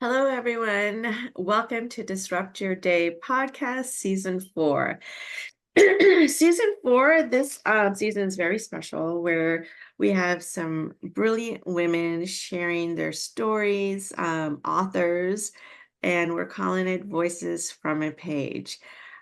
Hello, everyone. Welcome to Disrupt Your Day podcast, season 4. Season 4, this season is very special where we have some brilliant women sharing their stories, authors, and we're calling it Voices from a Page.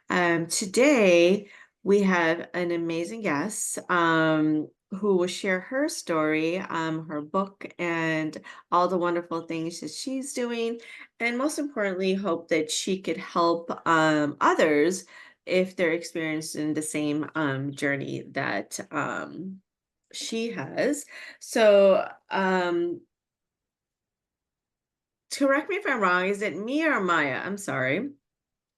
Today, we have an amazing guest who will share her story, her book, and all the wonderful things that she's doing. And most importantly, hope that she could help others if they're experiencing the same journey that she has. So, correct me if I'm wrong, is it Mia or Maya? I'm sorry.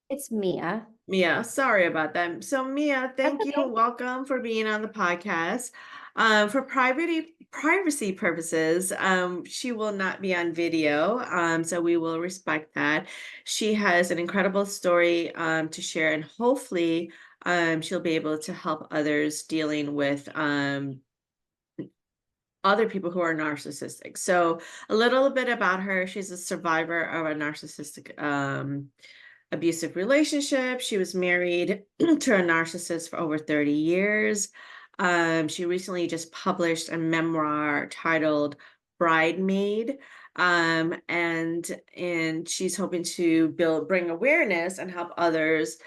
It's Mia. Mia, sorry about that. So, Mia, That's thank you. okay. Welcome for being on the podcast. For privacy purposes, she will not be on video, so we will respect that. She has an incredible story to share, and hopefully, she'll be able to help others dealing with other people who are narcissistic. So, a little bit about her: she's a survivor of a narcissistic abusive relationship. She was married to a narcissist for over 30 years. She recently just published a memoir titled Maid. And she's hoping to bring awareness and help others,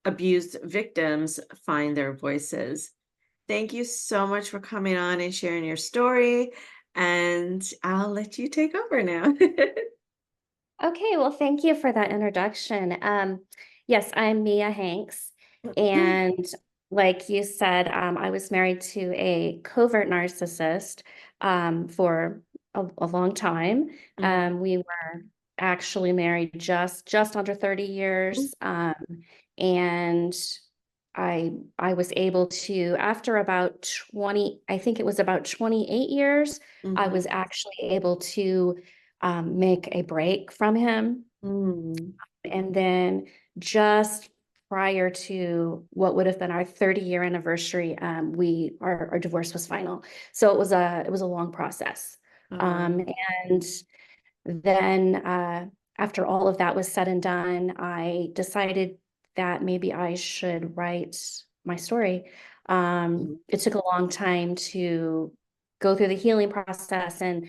abused victims, find their voices. Thank you so much for coming on and sharing your story. And I'll let you take over now. Okay, well, thank you for that introduction. Yes, I'm Mia Hanks. And like you said, I was married to a covert narcissist for a long time. We were actually married just under 30 years. And I was able to, after about 20, I think it was about 28 years, I was Mhm. actually able to make a break from him. Mm. And then just prior to what would have been our 30-year anniversary, our divorce was final. So it was a long process. Oh. Um, and then after all of that was said and done, I decided that maybe I should write my story. Mhm. It took a long time to go through the healing process, and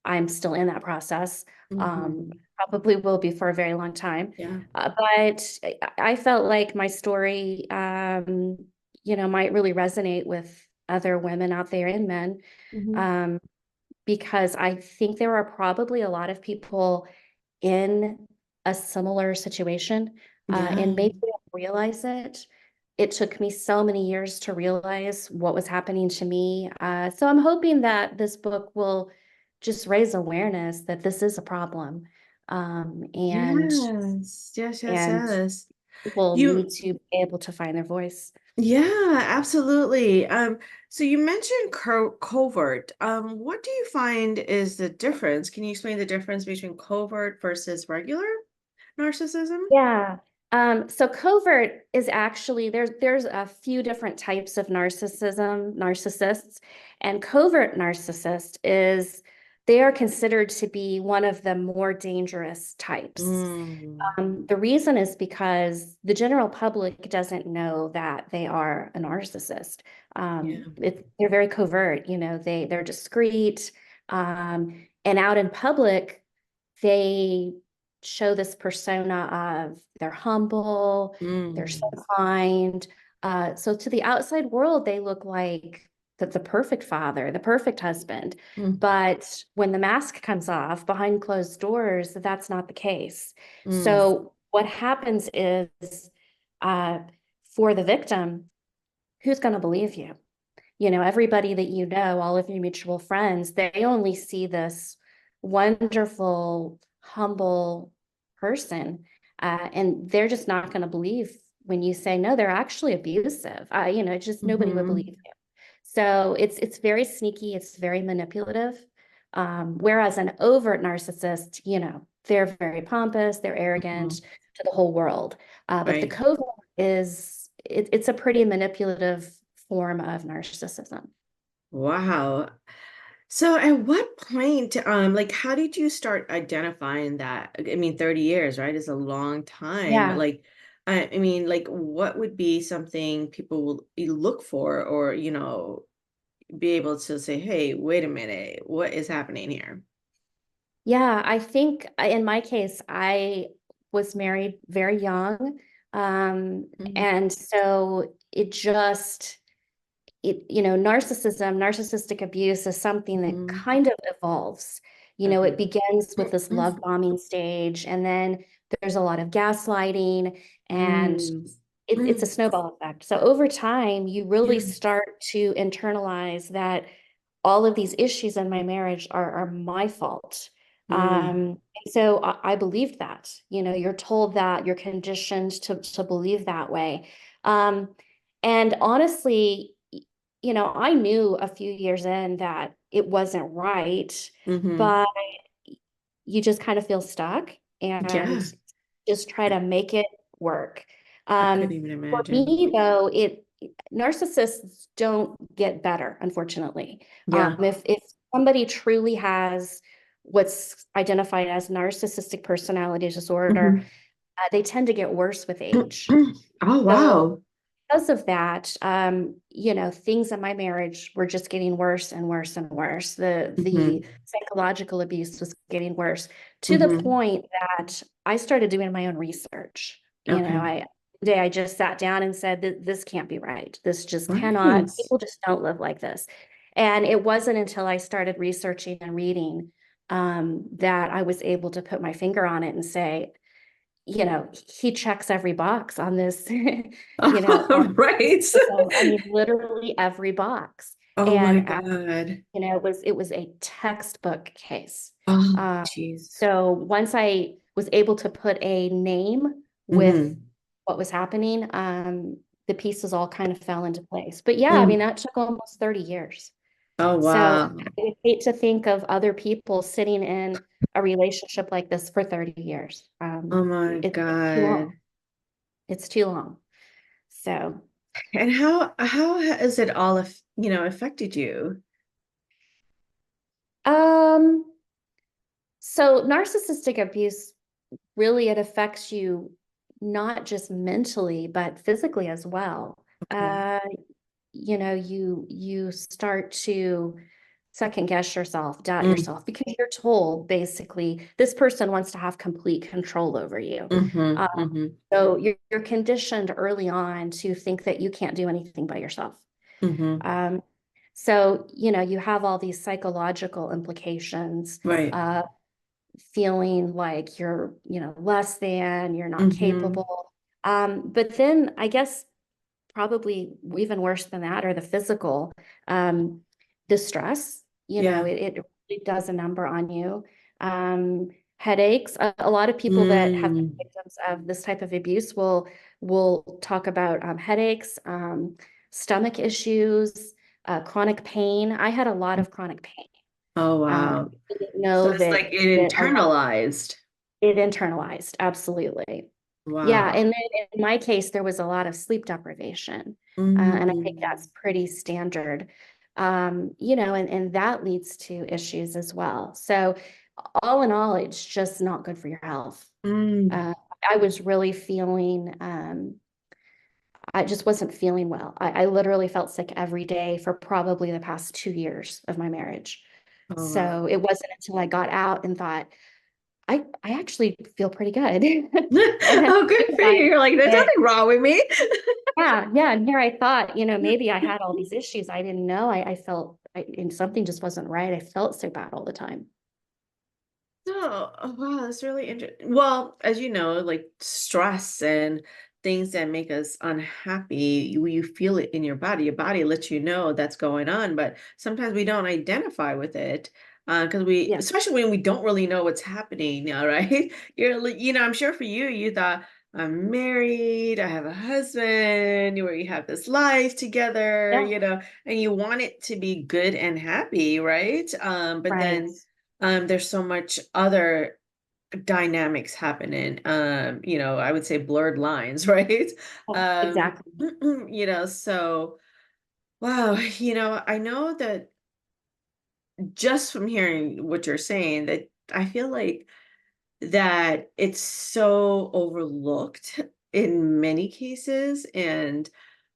I'm still in that process. Mhm. Probably will be for a very long time. Yeah. But I felt like my story, might really resonate with other women out there and men. Mhm. Um, because I think there are probably a lot of people in a similar situation, Yeah. and maybe they don't realize it. It took me so many years to realize what was happening to me. So I'm hoping that this book will just raise awareness that this is a problem, and Yes. Yes, yes, and yes. people need You, to be able to find their voice. yeah, absolutely. So you mentioned covert. What do you find is the difference? Can you explain the difference between covert versus regular narcissism? Yeah. So covert is actually there's a few different types of narcissists, and covert narcissist is they are considered to be one of the more dangerous types. Mm. The reason is because the general public doesn't know that they are a narcissist. Yeah. They're very covert, they're discreet, and out in public, they show this persona of they're humble, they're so Mm. kind. So to the outside world, they look like the perfect father, the perfect husband. Mm. But when the mask comes off behind closed doors, that's not the case. Mm. So what happens is uh, for the victim, who's going to believe you? Everybody that you know, all of your mutual friends, they only see this wonderful, humble person. And they're just not going to believe when you say, no, they're actually abusive. Just nobody would believe Mhm. you. So it's very sneaky, it's very manipulative. Whereas an overt narcissist, they're very pompous, they're arrogant Mhm. to the whole world. But the Right. covert it's a pretty manipulative form of narcissism. Wow. So at what point, like, how did you start identifying that? I mean, 30 years, right, is a long time. Yeah. Like, I mean, like, what would be something people will look for, or, be able to say, hey, wait a minute, what is happening here? Yeah, I think in my case, I was married very young. Mm, And so narcissism, narcissistic abuse is something that mhm, kind of evolves. It okay. begins with this love bombing stage, and then there's a lot of gaslighting, and Mm, it's a snowball effect. So over time, you really yeah. start to internalize that all of these issues in my marriage are my fault. Mm, And so I believed that. You're told that, you're conditioned to believe that way. Um, and honestly, I knew a few years in that it wasn't right, hmm. but you just kind of feel stuck and Yeah, just try to make it work. I couldn't Um, even for imagine. me, though, narcissists don't get better, unfortunately. Yeah. If somebody truly has what's identified as narcissistic personality disorder, Mhm. they tend to get worse with age. Oh, So wow. because of that, things in my marriage were just getting worse and worse and worse. The Hmm. psychological abuse was getting worse to the Hmm. point that I started doing my own research. Okay. I just sat down and said that this can't be right. This just cannot, Right. people just don't live like this. And it wasn't until I started researching and reading that I was able to put my finger on it and say, he checks every box on this, Right. I mean, literally every box. Oh my And, God. it was a textbook case. Oh, Uh, jeez. so once I was able to put a name with Hmm. what was happening, the pieces all kind of fell into place. But yeah, I mean, Mm. that took almost 30 years. Oh, So wow. I would hate to think of other people sitting in a relationship like this for 30 years. Oh my It's too long. God. It's too long. So, And how has it all, affected you? um, so narcissistic abuse really it affects you not just mentally but physically as well. Okay. You start to second guess yourself, doubt Mm. yourself because you're told basically this person wants to have complete control over you. Hmm. Uh, Hmm. so you're conditioned early on to think that you can't do anything by yourself. Hmm. Um, so you have all these psychological implications, Right. uh, feeling like you're, less than, you're not Hmm. capable. But then I guess probably even worse than that are the physical um, distress. Yeah. It really does a number on you. Um, Headaches. A lot of people that have been Mm. victims of this type of abuse will talk about headaches, stomach issues, chronic pain. I had a lot of chronic pain. Oh, I wow. didn't So know it's that like it that a lot internalized. it internalized, absolutely. Yeah, Wow. and then in my case, there was a lot of sleep deprivation, and I think Mm. that's pretty standard. And that leads to issues as well. So all in all, it's just not good for your health. Mm. Uh, I was really feeling, I just wasn't feeling well. I literally felt sick every day for probably the past 2 years of my marriage. Oh, wow. So it wasn't until I got out and thought, I actually feel pretty good. And then Oh, good for you. realized You're like, there's that, nothing wrong with me. yeah, yeah. And here I thought, maybe I had all these issues I didn't know. I felt, and something just wasn't right. I felt so bad all the time. No, oh, wow, that's really interesting. Well, as you know, like stress and things that make us unhappy, you feel it in your body. Your body lets you know that's going on, but sometimes we don't identify with it because we, Yeah. especially when we don't really know what's happening. All right, I'm sure for you, you thought I'm married, I have a husband, where you have this life together, Yeah. and you want it to be good and happy, right? But Right. then there's so much other dynamics happening. I would say blurred lines, right? Oh, Um, exactly. so wow, I know that just from hearing what you're saying, that I feel like that it's so overlooked in many cases, and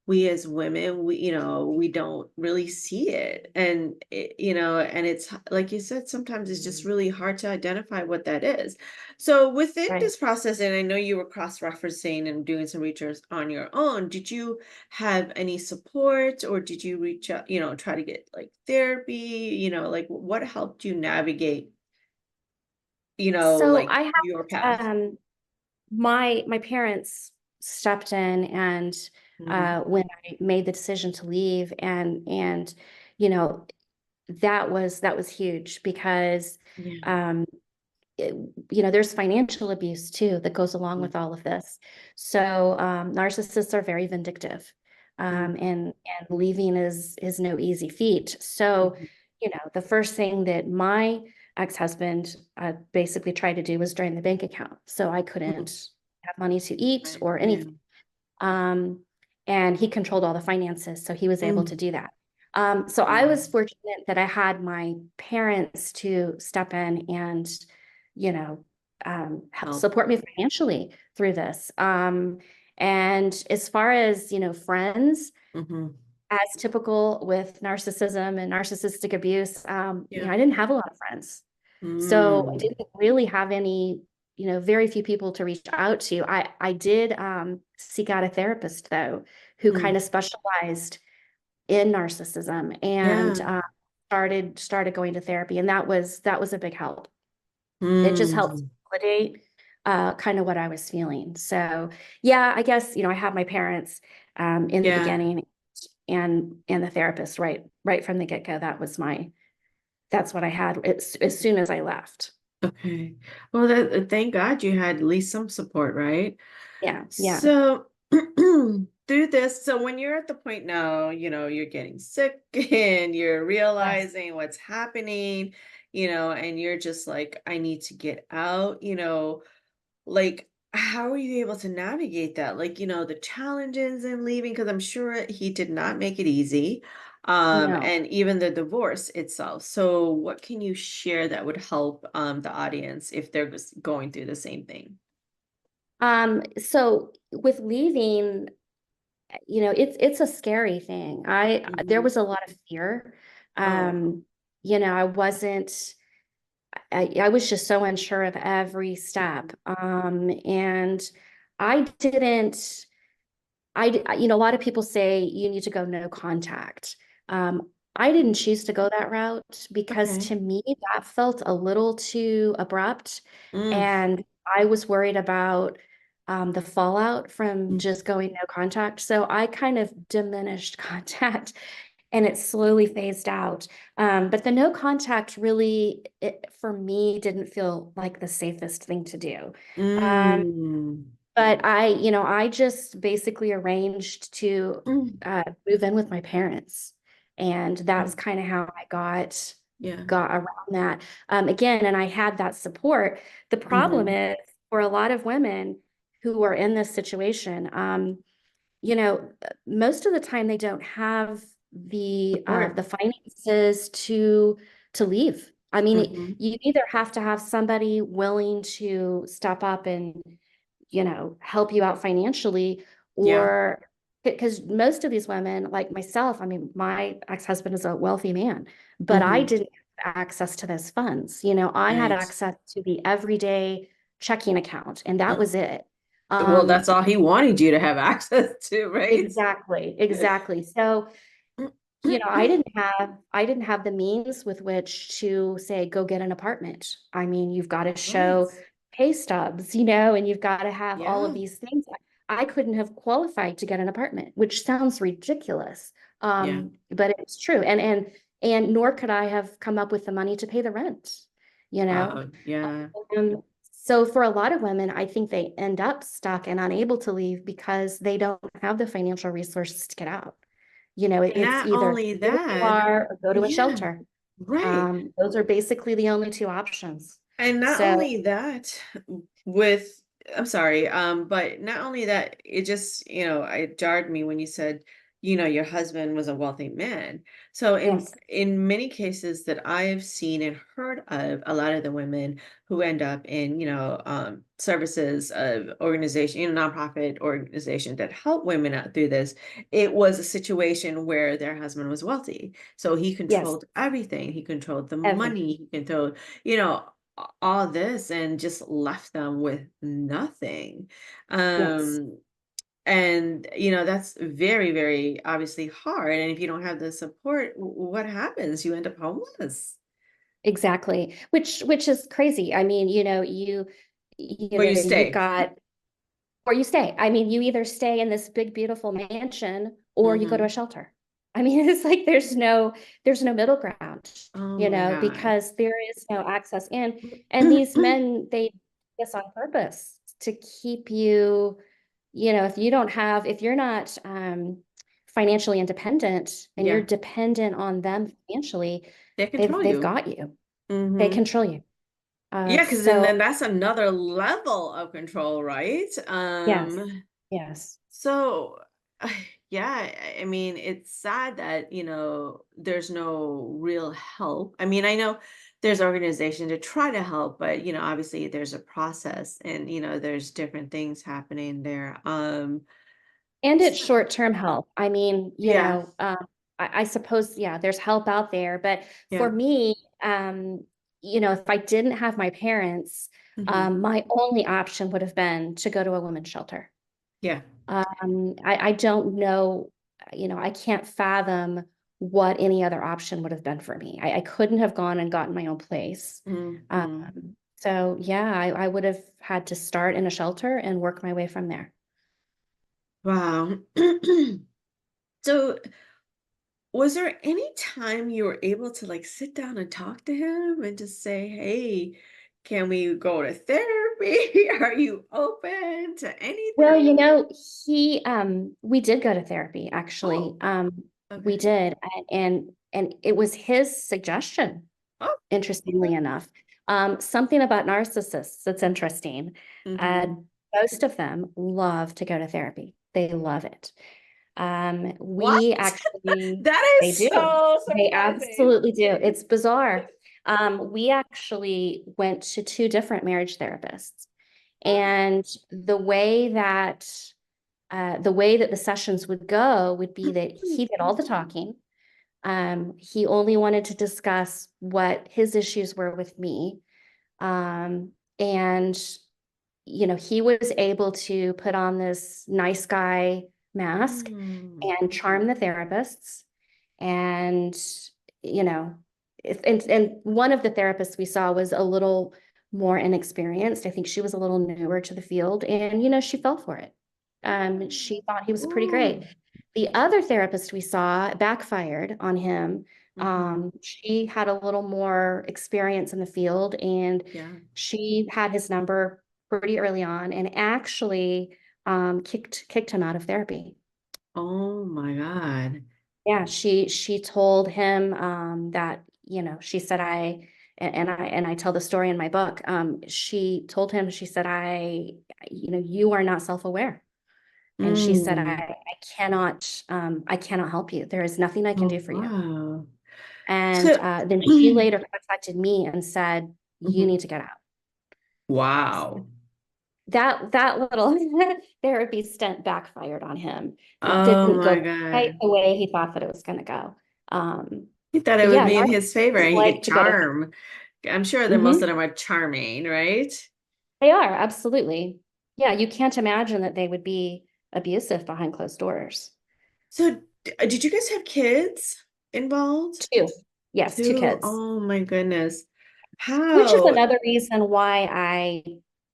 we as women, we don't really see it, and and it's like you said, sometimes it's just really hard to identify what that is. So within Right. this process, and I know you were cross-referencing and doing some research on your own, did you have any support, or did you reach out, try to get like therapy, like what helped you navigate, So like I your path? had my parents stepped in and Mhm. when I made the decision to leave, and you know that was huge because Yeah. um it- there's financial abuse too that goes along Mm, with all of this. So narcissists are very vindictive, mm, and leaving is no easy feat. So mhm, the first thing that my ex-husband basically tried to do was drain the bank account, so I mm. couldn't have money to eat Right, or yeah. anything. Um, and he controlled all the finances, so he was able to Mm, do that. So I wow. was fortunate that I had my parents to step in and, you know, help Help. support me financially through this. And as far as, friends, Mhm. as typical with narcissism and narcissistic abuse, Yeah. I didn't have a lot of friends. So I Mm, didn't really have any, very few people to reach out to. I did seek out a therapist though, who kind mm. of specialized in narcissism and Yeah. started going to therapy, and that was a big help. It just helped Mm, validate kind of what I was feeling. So yeah, I guess I had my parents in the yeah. beginning and the therapist right from the get-go. That's what I had as soon as I left. Okay. Well, that thank God you had at least some support, right? Yeah, yeah. So through this, so when you're at the point now, you're getting sick and you're Yes. realizing what's happening, and you're just like, I need to get out, like, how are you able to navigate that? Like, the challenges in leaving, because I'm sure he did not make it easy. No. And even the divorce itself. So what can you share that would help the audience if they're just going through the same thing? So with leaving, it's a scary thing. There Hmm. was a lot of fear. Oh, Um, I wasn't I was just so unsure of every step. And I didn't a lot of people say you need to go no contact. I didn't choose to go that route because okay. to me that felt a little too abrupt, Mm, and I was worried about the fallout from mm, just going no contact. So I kind of diminished contact and it slowly phased out. But the no contact really, for me, didn't feel like the safest thing to do. Um, mm, but I just basically arranged to mm, move in with my parents, and that's mm, kind of how I yeah. got around that. Again, and I had that support. The problem Hmm. is for a lot of women who are in this situation, most of the time they don't have Support. the finances to leave. I mean, Hmm. you either have to have somebody willing to step up and help you out financially, Yeah. or because most of these women, like myself, I mean, my ex-husband is a wealthy man, but I Hmm. didn't have access to those funds. I had Right. access to the everyday checking account, and that Mm. was it. Well, Um, that's all he wanted you to have access to, right? exactly, exactly. So, I didn't have the means with which to say, go get an apartment. I mean, you've got to show Right. pay stubs, and you've got to have all of Yeah. these things. I couldn't have qualified to get an apartment, which sounds ridiculous. Yeah. But it's true. And nor could I have come up with the money to pay the rent, you know? Wow. Yeah. So for a lot of women, I think they end up stuck and unable to leave because they don't have the financial resources to get out. And It's not either only stay where you that, are or go to a yeah, shelter. right. Those are basically the only two options. And not So only that, with I'm sorry, but not only that, it just, it jarred me when you said your husband was a wealthy man. So in Yes. in many cases that I've seen and heard of, a lot of the women who end up in, services of organization, nonprofit organization that help women out through this, it was a situation where their husband was wealthy. So he Yes. controlled everything. He controlled the Everything. money, he controlled, you know, all this and just left them with nothing. Yes. Um, and that's very, very obviously hard. And if you don't have the support, what happens? You end up homeless. Exactly. Which is crazy. I mean, Where you you've stay. got or you stay. I mean, you either stay in this big, beautiful mansion or you go to a Hmm. shelter. I mean, it's like there's no middle ground, Oh my God. because there is no access in. And these men, they do this on purpose to keep you, if you're not financially independent and you're Yeah, dependent on them financially, they they've control they've you. got you. They Hmm. control you. Yeah, because then So that's another level of control, right? yes, yes. So, yeah, I mean, it's sad that, there's no real help. I mean, I know there's organization to try to help, but, obviously there's a process and, there's different things happening there. And it's So, short-term help. I mean, yeah, I suppose, yeah, there's help out there. But for yeah. me, if I didn't have my parents, Hmm. my only option would have been to go to a women's shelter. Yeah. I don't know, I can't fathom what any other option would have been for me. I couldn't have gone and gotten my own place. Hmm. So yeah, I would have had to start in a shelter and work my way from there. Wow. So, was there any time you were able to like sit down and talk to him and just say, "Hey, can we go to therapy? Are you open to Well, anything?" we did go to therapy, actually. Oh, We okay. did, and it was his suggestion, Oh, interestingly okay. enough. Something about narcissists that's interesting. Uh, Mm-hmm. Most of them love to go to therapy. They love it. What? We actually, That they is do. so They surprising. absolutely do. It's bizarre. We actually went to two different marriage therapists. And the way that the sessions would go would be that he did all the talking. He only wanted to discuss what his issues were with me. And he was able to put on this nice guy mask Mm. and charm the therapists. And, you know, and one of the therapists we saw was a little more inexperienced. I think she was a little newer to the field, and, she fell for it. She thought he was pretty great. Ooh. The other therapist we saw backfired on him. Mm-hmm. She had a little more experience in the field, and Yeah. she had his number pretty early on and actually kicked him out of therapy. Oh my God. Yeah, she told him that, she said and I tell the story in my book. She told him, she said, you are not self-aware. And she said, Mm. I cannot help you. There is nothing I can Oh do for you. wow. And So, then she later contacted me and said, you Mhm. need to get out. Wow. That little therapy stint backfired on him. It Oh didn't my go quite God. the way he thought that it was going to go. Um, He thought it but would yeah, be in his favor narcissists and he like could to go to. charm. I'm sure that most of Mhm. them are charming, right? They are, absolutely. Yeah, you can't imagine that they would be abusive behind closed doors. So, did you guys have kids involved? Two. Yes, two Two. kids. Oh my goodness. Which is How? another reason why I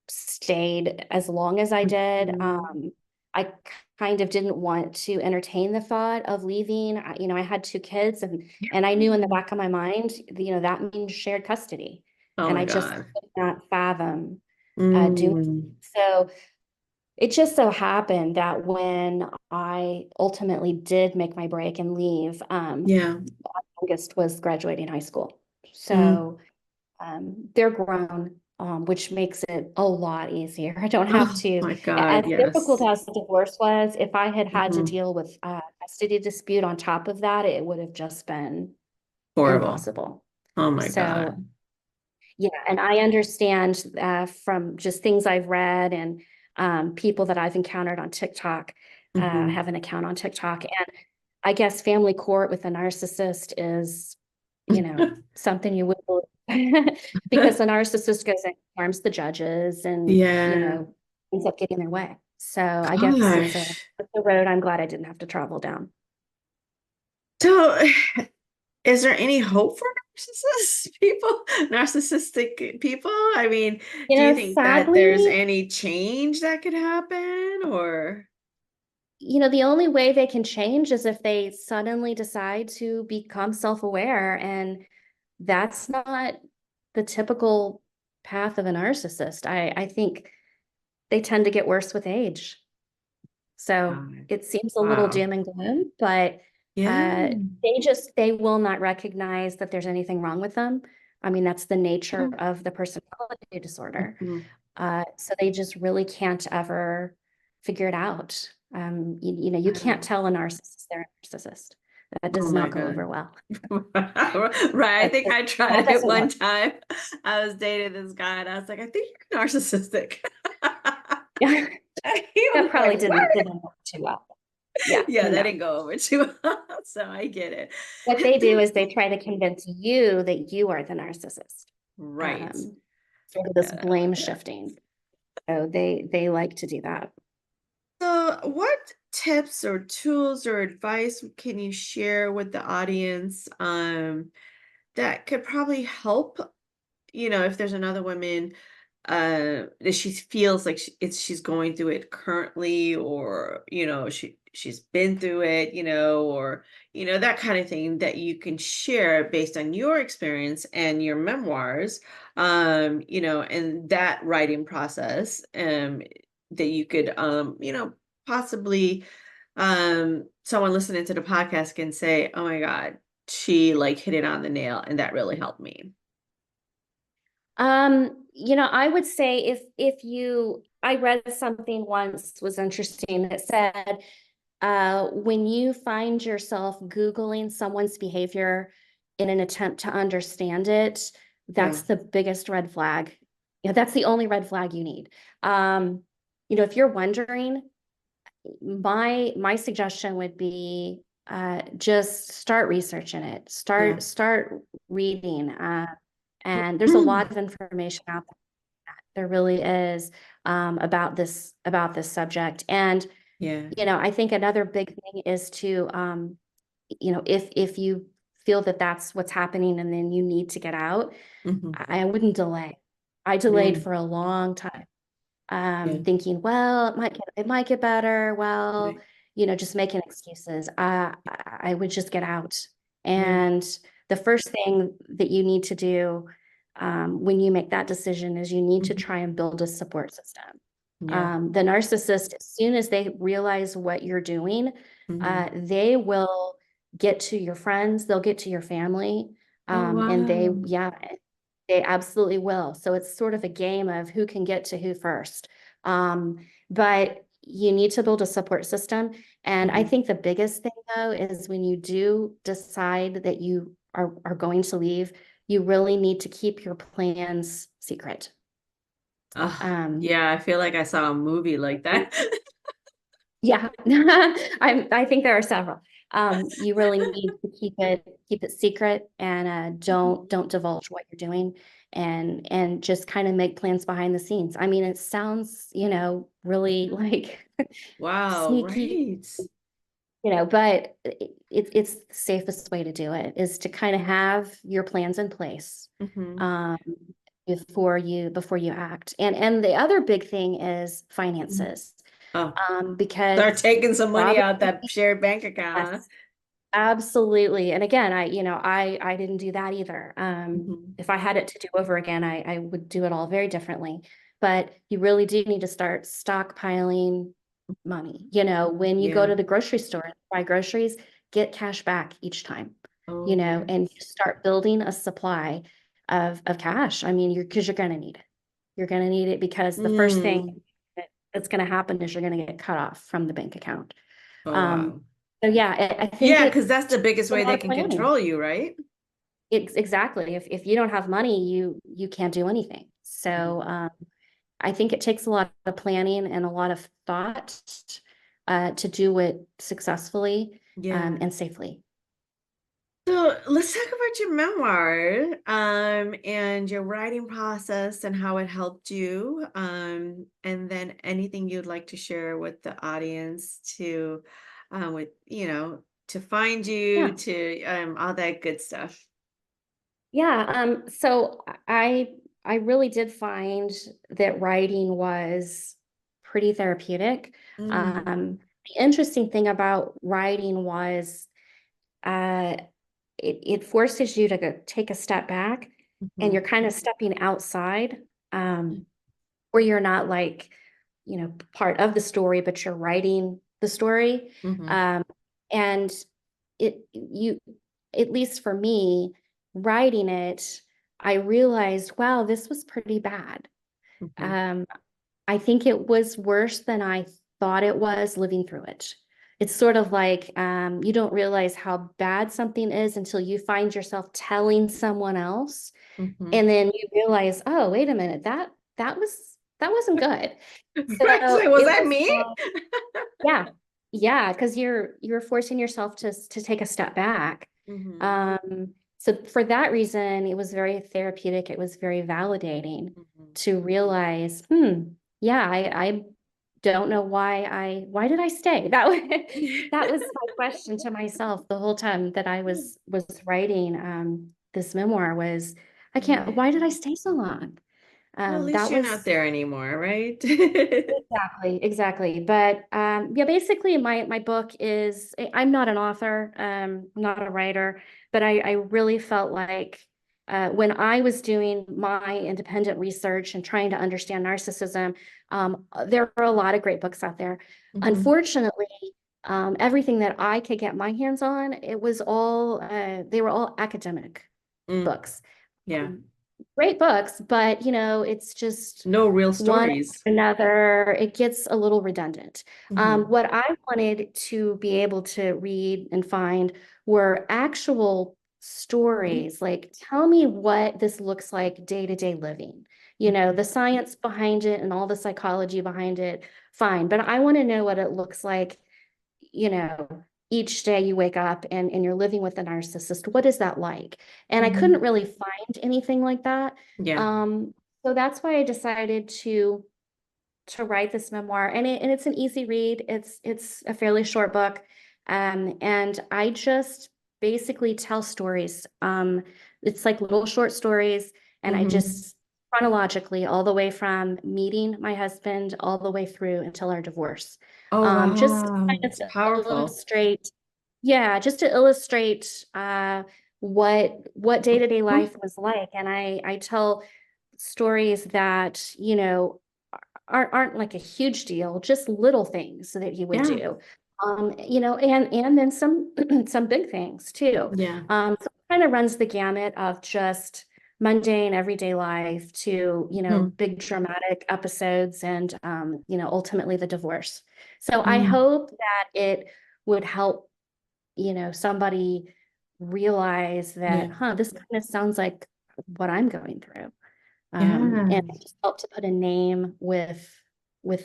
stayed as long as I did. Mhm. I kind of didn't want to entertain the thought of leaving. I had two kids, and I knew in the Mm. back of my mind, that means shared custody, Oh and my I just God. could not fathom doing Mm. so. It just so happened that when I ultimately did make my break and leave, Yeah. youngest was graduating high school. Mm. So they're grown, which makes it a lot easier. I don't have Oh to, my as God. difficult Yes. as the divorce was, if I had had to Mhm. deal with custody dispute on top of that, it would have just been Horrible. impossible. Oh my So God. yeah, and I understand from just things I've read and people that I've encountered on TikTok, Mhm. have an account on TikTok, and I guess family court with a narcissist is, something you would because the narcissist goes and harms the judges and, Yeah. ends up getting their way. So I guess Gosh. it's a road I'm glad I didn't have to travel down. So, is there any hope for narcissistic people? I mean, do you think that there's Sadly, any change that could happen or? the only way they can change is if they suddenly decide to become self-aware, and that's not the typical path of a narcissist. I think they tend to get worse with age. So God. it seems a little Wow. doom and gloom, but Yeah. they will not recognize that there's anything wrong with them. I mean, that's the nature of the personality disorder. Mhm. So they just really can't ever figure it out. You can't Wow. tell a narcissist they're a narcissist. That Oh does my not go God. over well. Right. I That, think I that tried it doesn't one work. time. I was dating this guy and I was like, I think you're narcissistic. Yeah, He that was like, probably what? didn't work too well. Yeah, Yeah, that no. didn't go over too well. So I get it. What they do is they try to convince you that you are the narcissist. Right. Um, Sort of this Yeah. blame shifting. So they like to do that. So, what tips or tools or advice can you share with the audience that could probably help, if there's another woman that she feels like she's going through it currently, or she's been through it, or that kind of thing, that you can share based on your experience and your memoirs, and that writing process, that you could, possibly, someone listening to the podcast can say, oh my God, she like hit it on the nail and that really helped me. I would say I read something once was interesting that said, when you find yourself Googling someone's behavior in an attempt to understand it, Yeah. that's the biggest red flag. That's the only red flag you need. Um, if you're wondering, my suggestion would be just start researching it. Yeah. Start reading. And there's a lot of information out there. There really is, about this subject. And Yeah. I think another big thing is to, if you feel that that's what's happening and then you need to get out, Hmm. I wouldn't delay. I delayed Yeah. for a long time, Yeah. thinking, well, it might get better. Well, Right. just making excuses. I would just get out. Yeah. And the first thing that you need to do, when you make that decision, is you need to Mhm. try and build a support system. Yeah. The narcissist, as soon as they realize what you're doing, Hmm. they will get to your friends, they'll get to your family, Oh, and wow. they absolutely will. So it's sort of a game of who can get to who first. But you need to build a support system. And I Hmm. think the biggest thing, though, is when you do decide that you are going to leave, you really need to keep your plans secret. Um, Yeah, I feel like I saw a movie like that. yeah, I think there are several. You really need to keep it secret, and don't Mhm. don't divulge what you're doing, and just kind of make plans behind the scenes. I mean, it sounds, really like Wow, sneaky, right. but it's the safest way to do it is to kind of have your plans in place, Hmm. um, before you act. And the other big thing is finances, Oh, start because taking some money probably out that shared bank account. yes, absolutely. And again, I didn't do that either. Hmm. If I had it to do over again, I would do it all very differently. But you really do need to start stockpiling money. When you go Yeah. to the grocery store and buy groceries, get cash back each time, Oh, yeah. and just start building a supply of cash. I mean, because you're gonna need it. You're gonna need it because the first Mm. thing that's gonna happen is you're gonna get cut off from the bank account. Oh, Um, wow. So yeah, I think Yeah, it because that's the biggest takes a way lot they of can planning. control you, right? It's exactly. If you don't have money, you can't do anything. Mhm. So I think it takes a lot of planning and a lot of thought to do it successfully Yeah. and safely. So let's talk about your memoir, and your writing process and how it helped you. And then anything you'd like to share with the audience to, with, to find you, Yeah. to, all that good stuff. Yeah. So I really did find that writing was pretty therapeutic. Mm, The interesting thing about writing was uh, it forces you to take a step back, and mhm, you're kind of stepping outside, where you're not like, part of the story, but you're writing the story. mhm, Um, and you, at least for me, writing it, I realized, wow, this was pretty bad. mhm, Um, I think it was worse than I thought it was living through it. It's sort of like you don't realize how bad something is until you find yourself telling someone else, mhm. and then you realize, oh, wait a minute, that wasn't good. Right. So So was it that was, me? yeah, yeah, because you're forcing yourself to take a step back. Mhm, So for that reason, it was very therapeutic. It was very validating mhm. to realize, yeah, I don't know why did I stay? That was my question to myself the whole time that I was writing this memoir was, I can't, Right. why did I stay so long? Well, at least That you're not was there anymore, right? exactly, exactly. But yeah, basically my book is, I'm not an author, not a writer, but I really felt like when I was doing my independent research and trying to understand narcissism, there are a lot of great books out there. Mhm. Unfortunately, everything that I could get my hands on, it was all they were all academic Mm, books. yeah. Um, Great books, but it's just No real one after stories. another. It gets a little redundant. Mhm, What I wanted to be able to read and find were actual stories. Like, tell me what this looks like day to day living. The science behind it and all the psychology behind it, fine. But I want to know what it looks like, you know, each day you wake up and you're living with a narcissist. What is that like? And I couldn't mhm. really find anything like that. Yeah. Um, so that's why I decided to write this memoir. And it's an easy read. It's a fairly short book. And I just basically tell stories. It's like little short stories, and I Mhm. just chronologically all the way from meeting my husband all the way through until our divorce. Oh, Just wow. kind of It's to powerful. illustrate, yeah, just to illustrate what day-to-day Mhm. life was like. And I tell stories that, aren't like a huge deal, just little things that he would Yeah. do. And then some some big things too. Yeah. So it kind of runs the gamut of just mundane everyday life to, Mhm. big dramatic episodes and ultimately the divorce. So I Mm. hope that it would help, somebody realize that, Yeah. this kind of sounds like what I'm going through. Yeah. And it just help to put a name with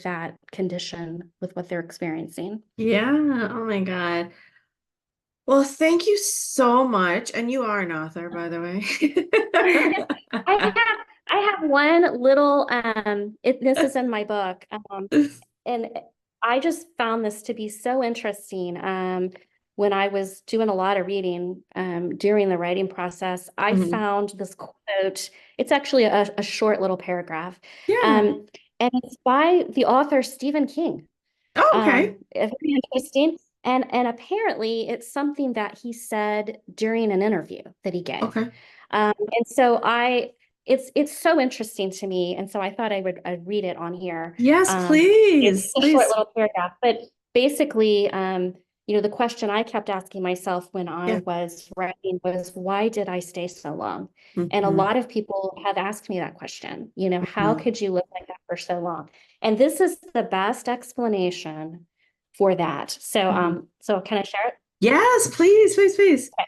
that condition, with what they're experiencing. Yeah. Oh my God. Well, thank you so much. And you are an author, by the I way. have I have one little this is in my book. And I just found this to be so interesting. When I was doing a lot of reading during the writing process, I Mhm. found this quote. It's actually a short little paragraph. Yeah. Um, and it's by the author Stephen King. Oh, okay. Very interesting. And apparently it's something that he said during an interview that he gave. Okay. And so it's so interesting to me. And so I thought I'd read it on here. Yes, It's please. a short Please. little paragraph, but basically, the question I kept asking myself when I Yeah. was writing was, why did I stay so long? And a Mhm. lot of people have asked me that question, how Mhm. could you live like that for so long? And this is the best explanation for that. So, Mhm. so can I share it? Yes, please, please, please. Okay.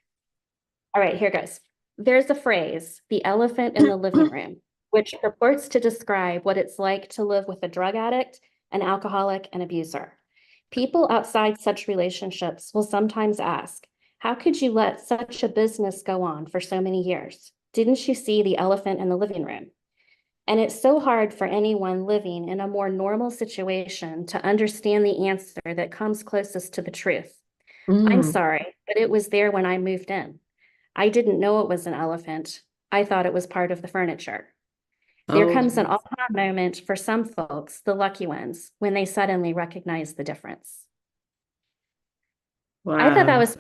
All right, here goes. There's a phrase, the elephant in the living room, which purports to describe what it's like to live with a drug addict, an alcoholic, and abuser. People outside such relationships will sometimes ask, how could you let such a business go on for so many years? Didn't you see the elephant in the living room? And it's so hard for anyone living in a more normal situation to understand the answer that comes closest to the truth. I'm Mm. sorry, but it was there when I moved in. I didn't know it was an elephant. I thought it was part of the furniture. There Oh, comes an yes. aha moment for some folks, the lucky ones, when they suddenly recognize the difference. I thought that Wow. was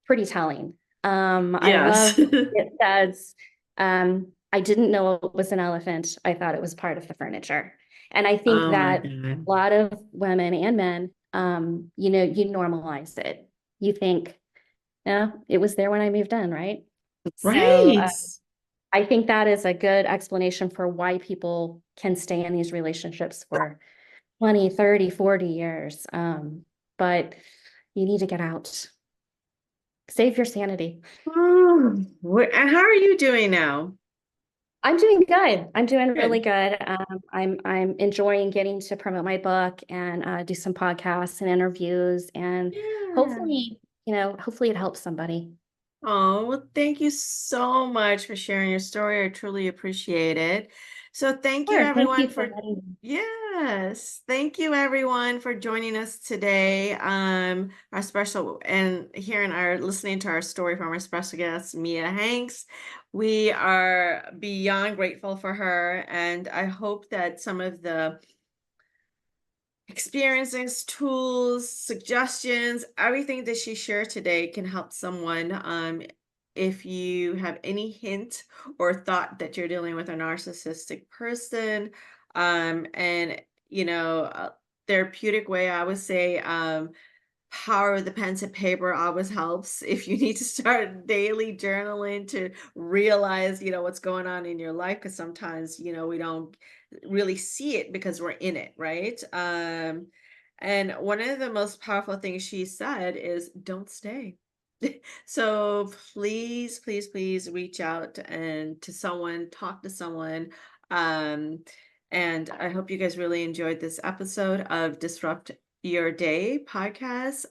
pretty telling. I Yes. love it says, I didn't know it was an elephant. I thought it was part of the furniture. And I think Oh my that God. a lot of women and men, you normalize it. You think, yeah, it was there when I moved in, right? So Right. I think that is a good explanation for why people can stay in these relationships for 20, 30, 40 years. But you need to get out. Save your sanity. Oh, and how are you doing now? I'm doing good. I'm doing really Good. good. I'm enjoying getting to promote my book and do some podcasts and interviews, and Yeah. hopefully it helps somebody. Oh, well, thank you so much for sharing your story. I truly appreciate it. So thank you Sure. Thank everyone you for for, letting me. yes, thank you everyone for joining us today. Our special and hearing our listening to our story from our special guest, Mia Hanks. We are beyond grateful for her, and I hope that some of the experiences, tools, suggestions, everything that she shared today can help someone. If you have any hint or thought that you're dealing with a narcissistic person, and therapeutic way, I would say, power of the pen to paper always helps. If you need to start daily journaling to realize, what's going on in your life, because sometimes, we don't really see it because we're in it, right? And one of the most powerful things she said is don't stay. So please, please, please reach out and to someone, talk to someone. Um, and I hope you guys really enjoyed this episode of Disrupt Your Day podcast.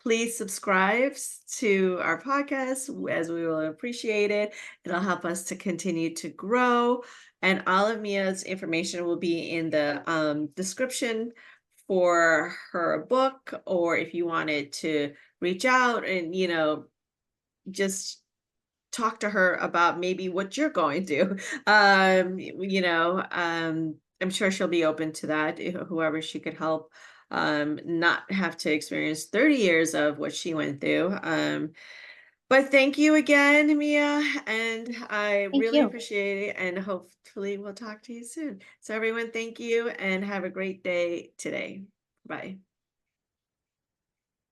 Please subscribe to our podcast as we will appreciate it. It'll help us to continue to grow. And all of Mia's information will be in the description for her book, or if you wanted to reach out and, just talk to her about maybe what you're going through. I'm sure she'll be open to that, whoever she could help not have to experience 30 years of what she went through. But thank you again, Mia, and I Thank really you. appreciate it, and hopefully we'll talk to you soon. So everyone, thank you and have a great day today. Bye.